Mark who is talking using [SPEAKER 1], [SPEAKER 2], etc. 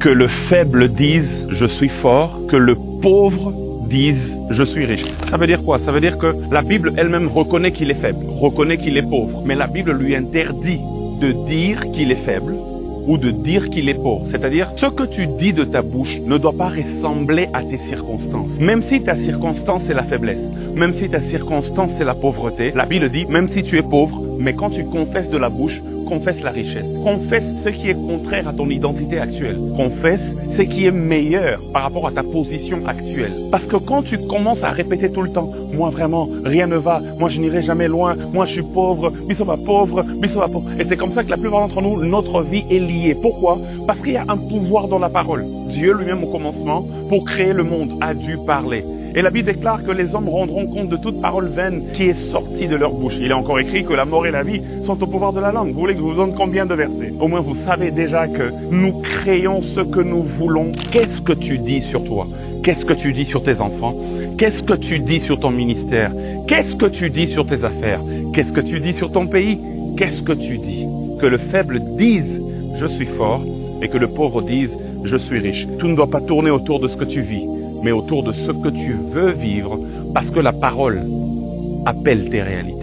[SPEAKER 1] Que le faible dise « je suis fort », que le pauvre dise « je suis riche ». Ça veut dire quoi? Ça veut dire que la Bible elle-même reconnaît qu'il est faible, reconnaît qu'il est pauvre. Mais la Bible lui interdit de dire qu'il est faible ou de dire qu'il est pauvre. C'est-à-dire, ce que tu dis de ta bouche ne doit pas ressembler à tes circonstances. Même si ta circonstance c'est la faiblesse, même si ta circonstance c'est la pauvreté, la Bible dit, même si tu es pauvre, mais quand tu confesses de la bouche, confesse la richesse. Confesse ce qui est contraire à ton identité actuelle. Confesse ce qui est meilleur par rapport à ta position actuelle. Parce que quand tu commences à répéter tout le temps, moi vraiment, rien ne va, moi je n'irai jamais loin, moi je suis pauvre, bisoba pauvre, bisoba pauvre. Et c'est comme ça que la plupart d'entre nous, notre vie est liée. Pourquoi? Parce qu'il y a un pouvoir dans la parole. Dieu lui-même au commencement, pour créer le monde, a dû parler. Et la Bible déclare que les hommes rendront compte de toute parole vaine qui est sortie de leur bouche. Il est encore écrit que la mort et la vie sont au pouvoir de la langue. Vous voulez que je vous donne combien de versets? Au moins vous savez déjà que nous créons ce que nous voulons. Qu'est-ce que tu dis sur toi? Qu'est-ce que tu dis sur tes enfants? Qu'est-ce que tu dis sur ton ministère? Qu'est-ce que tu dis sur tes affaires? Qu'est-ce que tu dis sur ton pays? Qu'est-ce que tu dis? Que le faible dise « je suis fort » et que le pauvre dise « je suis riche ». Tout ne doit pas tourner autour de ce que tu vis, mais autour de ce que tu veux vivre, parce que la parole appelle tes réalités.